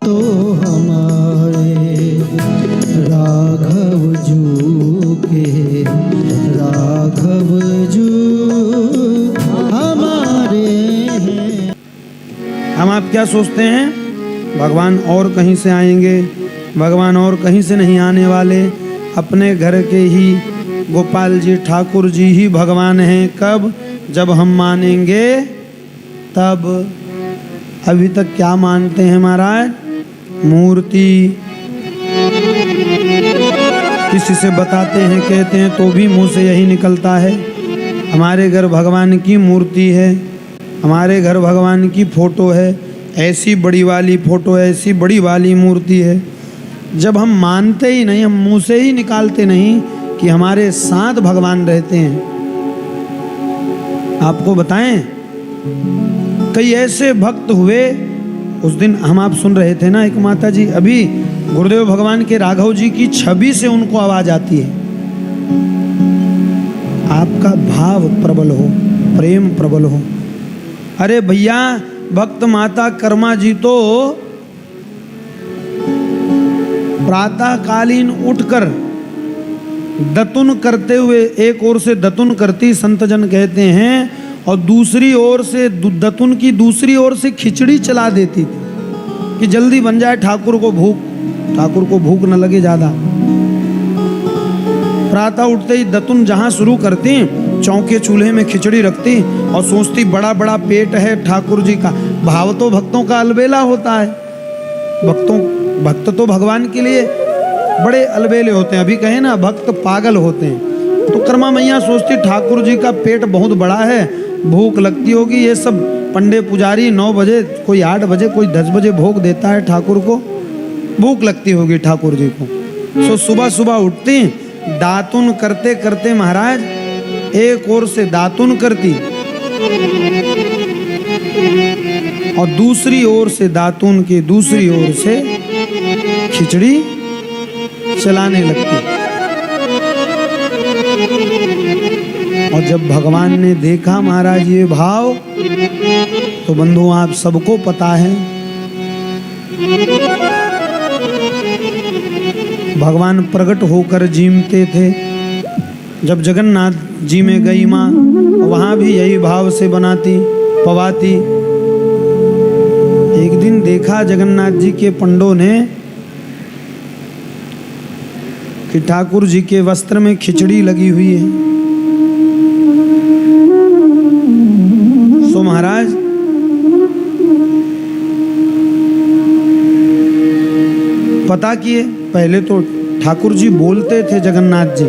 तो हमारे राघव जू के, राघव जू हमारे हैं। हम आप क्या सोचते हैं भगवान और कहीं से आएंगे, भगवान और कहीं से नहीं आने वाले, अपने घर के ही गोपाल जी ठाकुर जी ही भगवान हैं। कब? जब हम मानेंगे तब। अभी तक क्या मानते हैं महाराज? मूर्ति। किसी से बताते हैं, कहते हैं तो भी मुंह से यही निकलता है, हमारे घर भगवान की मूर्ति है, हमारे घर भगवान की फोटो है, ऐसी बड़ी वाली फोटो है, ऐसी बड़ी वाली मूर्ति है। जब हम मानते ही नहीं, हम मुंह से ही निकालते नहीं कि हमारे साथ भगवान रहते हैं। आपको बताएं, कई ऐसे भक्त हुए, उस दिन हम आप सुन रहे थे ना, एक माता जी अभी गुरुदेव भगवान के राघव जी की छवि से उनको आवाज आती है। आपका भाव प्रबल हो, प्रेम प्रबल हो। अरे भैया, भक्त माता कर्मा जी तो प्रातःकालीन उठकर दतुन करते हुए, एक ओर से दतुन करती संतजन कहते हैं, और दूसरी ओर से दतुन की दूसरी ओर से खिचड़ी चला देती थी कि जल्दी बन जाए, ठाकुर को भूख न लगे ज्यादा। प्रातः उठते ही दतुन जहां शुरू करती, चौके चूल्हे में खिचड़ी रखती और सोचती बड़ा बड़ा पेट है ठाकुर जी का। भाव तो भक्तों का अलबेला होता है, भक्त तो भगवान के लिए बड़े अलबेले होते हैं। अभी कहे ना, भक्त पागल होते हैं। तो कर्मा मैया सोचती ठाकुर जी का पेट बहुत बड़ा है, भूख लगती होगी। ये सब पंडे पुजारी 9 बजे, कोई 8 बजे, कोई 10 बजे भोग देता है ठाकुर को, भूख लगती होगी ठाकुर जी को। सो सुबह सुबह उठती, दातुन करते करते महाराज एक ओर से दातुन करती और दूसरी ओर से दातुन की दूसरी ओर से खिचड़ी चलाने लगती। और जब भगवान ने देखा महाराज ये भाव, तो बंधु आप सबको पता है भगवान प्रकट होकर जीमते थे। जब जगन्नाथ जी में गई माँ, वहां भी यही भाव से बनाती पवाती। एक दिन देखा जगन्नाथ जी के पंडों ने कि ठाकुर जी के वस्त्र में खिचड़ी लगी हुई है। सो महाराज पता किए। पहले तो ठाकुर जी बोलते थे जगन्नाथ जी,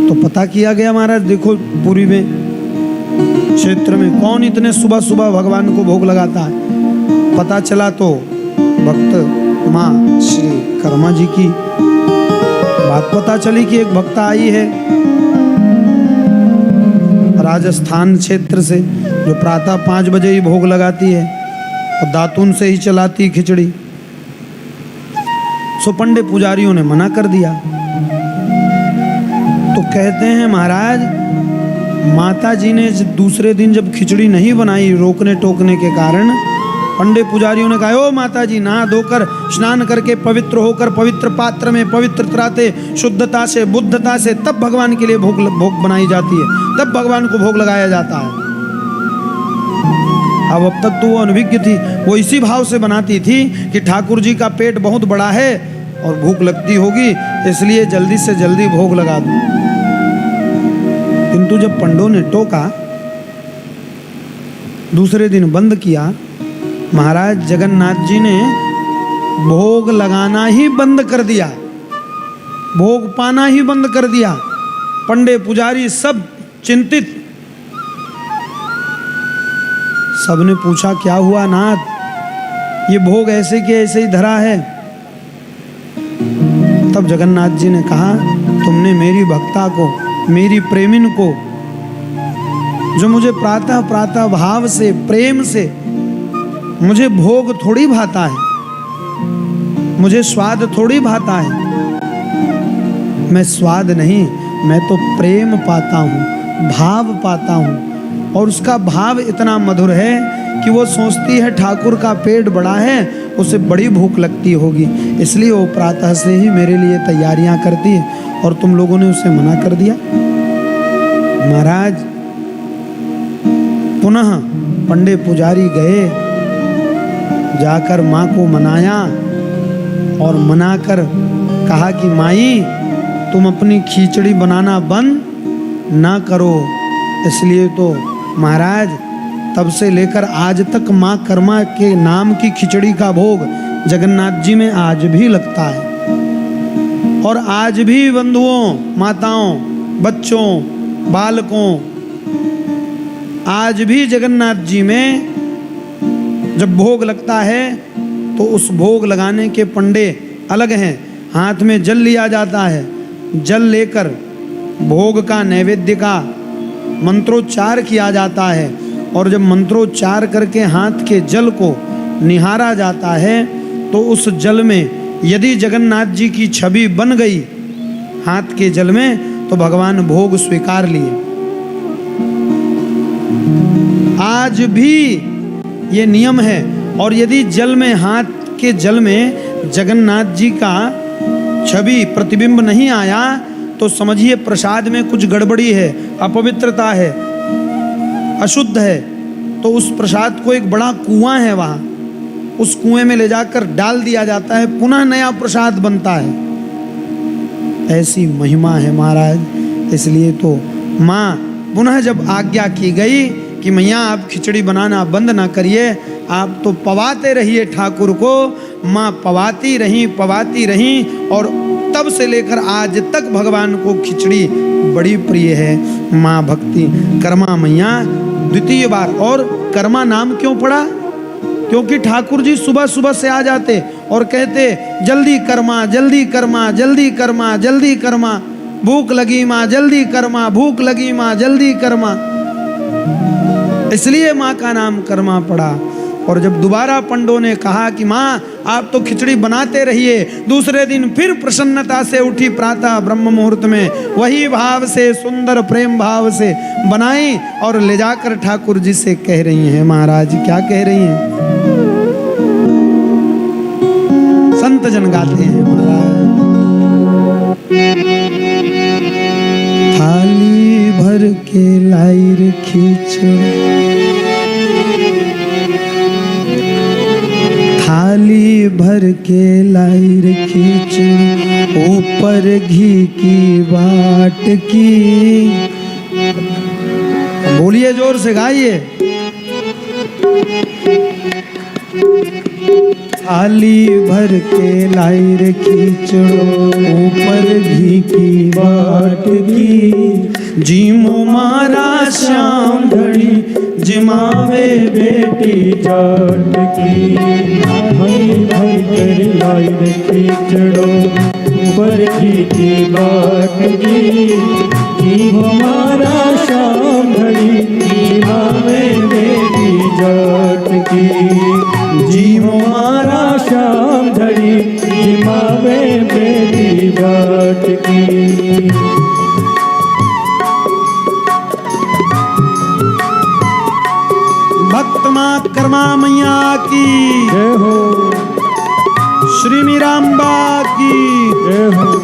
तो पता किया गया महाराज, देखो पुरी में क्षेत्र में कौन इतने सुबह सुबह भगवान को भोग लगाता है। पता चला तो भक्त माँ श्री कर्मा जी की बात पता चली कि एक भक्त आई है राजस्थान क्षेत्र से, जो प्रातः 5 बजे ही भोग लगाती है और दातुन से ही चलाती खिचड़ी। सो पंडे पुजारियों ने मना कर दिया। तो कहते हैं महाराज, माता जी ने दूसरे दिन जब खिचड़ी नहीं बनाई रोकने टोकने के कारण, पंडे पुजारियों ने कहा, ओ माता जी, नहा धोकर स्नान करके पवित्र होकर पवित्र पात्र में पवित्रता से, शुद्धता से, बुद्धता से तब भगवान के लिए भोग बनाई जाती है, तब भगवान को भोग लगाया जाता है। अब तक तो वो अनभिज्ञ थी, वो इसी भाव से बनाती थी कि ठाकुर जी का पेट बहुत बड़ा है और भूख लगती होगी, इसलिए जल्दी से जल्दी भोग लगा दूं। किंतु जब पंडों ने टोका, दूसरे दिन बंद किया, महाराज जगन्नाथ जी ने भोग लगाना ही बंद कर दिया, भोग पाना ही बंद कर दिया। पंडे पुजारी सब चिंतित। सबने पूछा, क्या हुआ नाथ, ये भोग ऐसे के ऐसे ही धरा है। तब जगन्नाथ जी ने कहा, तुमने मेरी भक्ता को, मेरी प्रेमिन को, जो मुझे प्रातः प्रातः भाव से, प्रेम से, मुझे भोग थोड़ी भाता है, मुझे स्वाद थोड़ी भाता है, मैं स्वाद नहीं, मैं तो प्रेम पाता हूँ, भाव पाता हूँ। और उसका भाव इतना मधुर है कि वो सोचती है ठाकुर का पेट बड़ा है, उसे बड़ी भूख लगती होगी, इसलिए वो प्रातः से ही मेरे लिए तैयारियां करती है, और तुम लोगों ने उसे मना कर दिया। महाराज पुनः पंडित पुजारी गए, जाकर माँ को मनाया और मनाकर कहा कि माई तुम अपनी खिचड़ी बनाना बंद ना करो। इसलिए तो महाराज तब से लेकर आज तक माँ कर्मा के नाम की खिचड़ी का भोग जगन्नाथ जी में आज भी लगता है, और आज भी बंधुओं, माताओं, बच्चों, बालकों, आज भी जगन्नाथ जी में जब भोग लगता है तो उस भोग लगाने के पंडे अलग हैं। हाथ में जल लिया जाता है, जल लेकर भोग का नैवेद्य का मंत्रोच्चार किया जाता है, और जब मंत्रोच्चार करके हाथ के जल को निहारा जाता है तो उस जल में यदि जगन्नाथ जी की छवि बन गई हाथ के जल में तो भगवान भोग स्वीकार लिए। आज भी ये नियम है, और यदि जल में, हाथ के जल में जगन्नाथ जी का छवि प्रतिबिंब नहीं आया तो समझिए प्रसाद में कुछ गड़बड़ी है, अपवित्रता है, अशुद्ध है। तो उस प्रसाद को, एक बड़ा कुआं है वहाँ, उस कुएं में ले जाकर डाल दिया जाता है, पुनः नया प्रसाद बनता है। ऐसी महिमा है महाराज। इसलिए तो माँ पुनः जब आज्ञा की गई कि मैया आप खिचड़ी बनाना बंद ना करिए, आप तो पवाते रहिए ठाकुर को, माँ पवाती रही, और तब से लेकर आज तक भगवान को खिचड़ी बड़ी प्रिय है। माँ भक्ति कर्मा मैया द्वितीय बार। और कर्मा नाम क्यों पड़ा? क्योंकि ठाकुर जी सुबह सुबह से आ जाते और कहते जल्दी कर्मा, जल्दी कर्मा, जल्दी कर्मा, जल्दी कर्मा, भूख लगी माँ जल्दी कर्मा, भूख लगी माँ जल्दी कर्मा। इसलिए माँ का नाम कर्मा पड़ा। और जब दोबारा पंडों ने कहा कि माँ आप तो खिचड़ी बनाते रहिए, दूसरे दिन फिर प्रसन्नता से उठी, प्रातः ब्रह्म मुहूर्त में वही भाव से, सुंदर प्रेम भाव से बनाई और ले जाकर ठाकुर जी से कह रही हैं। महाराज क्या कह रही हैं? संत जन गाते हैं महाराज, थाली भर के लाई रे खिचड़ी, थाली भर के लाई रे खिचड़ी, ऊपर घी की बाट की। बोलिए जोर से गाइए। थाली भर के लाई रे खिचड़ो, ऊपर घी की बाट की। जीमो मारा श्याम घड़ी, जिमावे बेटी जाट की। थाली भर के लाई रे खिचड़ो, ऊपर घी की बाट की। जीमो मारा श्याम घड़ी, जिमावे बेटी जाट की। जीमो मारा श्याम घड़ी, जिमावे बेटी जाट की। भक्त माँ कर्मा मैया की जय हो, श्री मीरांबा की जय हो।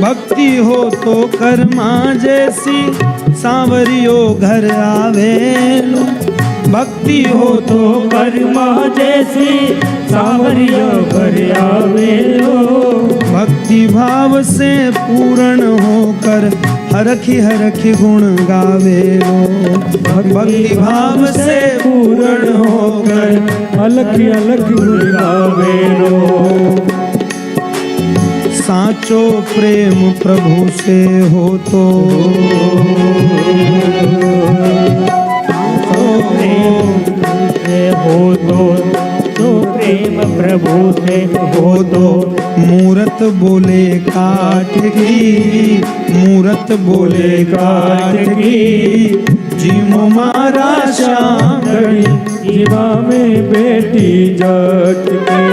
भक्ति हो तो कर्मा जैसी, सांवरियो घर आवेलो। भक्ति हो तो कर्मा जैसी, सांवरियो घर आवेलो। भक्ति भाव से पूर्ण होकर हरखी गुण गावे लो भक्ति भाव से पूर्ण होकर अलख अलख गुण गावे रो। साचो प्रेम प्रभु से हो तो हो तो प्रेम प्रभु से हो तो मूरत बोले काट की मूरत बोले काट की जीवो मारा श्याम घड़ी जीवा में बेटी जट के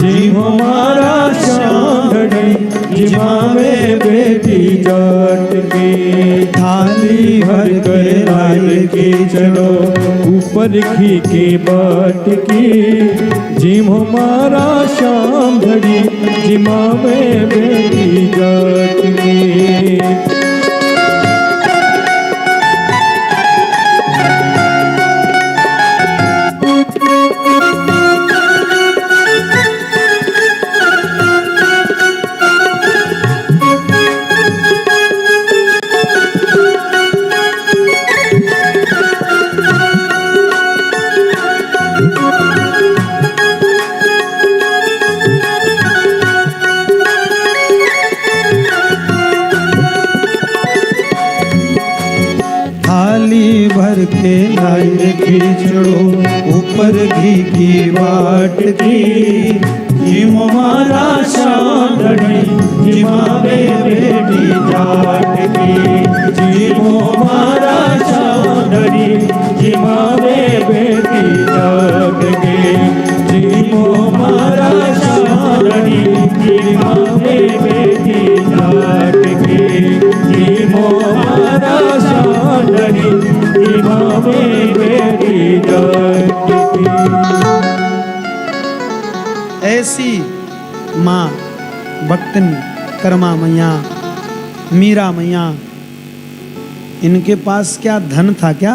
जीवो मारा श्याम घड़ी जीवा में बेटी जट के थाली भर कर लाल के चलो ऊपर खी के बाट की जीवो मारा श्याम घड़ी जीवा में बेटी जट के। थाली भर के लाइन खींचड़ो ऊपर घी की बाट की जीवो मारा श्याम घड़ी जीवा में बेटी जाट की जीवो मारा श्याम घड़ी जीवा में बेटी जाट के जीवो मारा श्याम घड़ी जीवा में बेटी जाट के जीवो मारा श्याम घड़ी जीवा में बेटी जाट के। ऐसी माँ भक्तन कर्मा मैया मीरा मैया इनके पास क्या धन था क्या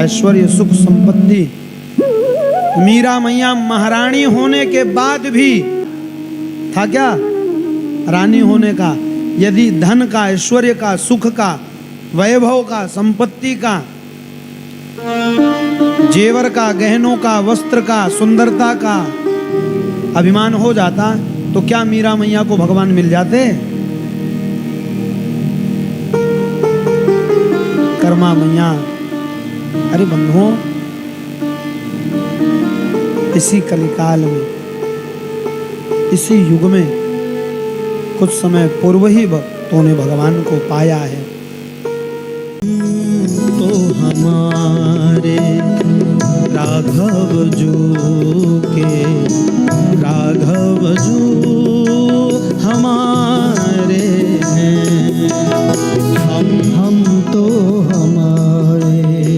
ऐश्वर्य सुख संपत्ति। मीरा मैया महारानी होने के बाद भी था क्या रानी होने का। यदि धन का ऐश्वर्य का सुख का वैभव का संपत्ति का जेवर का गहनों का वस्त्र का सुंदरता का अभिमान हो जाता तो क्या मीरा मैया को भगवान मिल जाते। कर्मा मैया अरे बंधुओं इसी कलिकाल में इसी युग में कुछ समय पूर्व ही भक्तों ने भगवान को पाया है। तो हमारे राघव जू के राघव जू हमारे हैं हम तो हमारे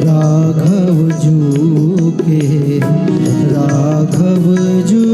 राघव जू के राघव जू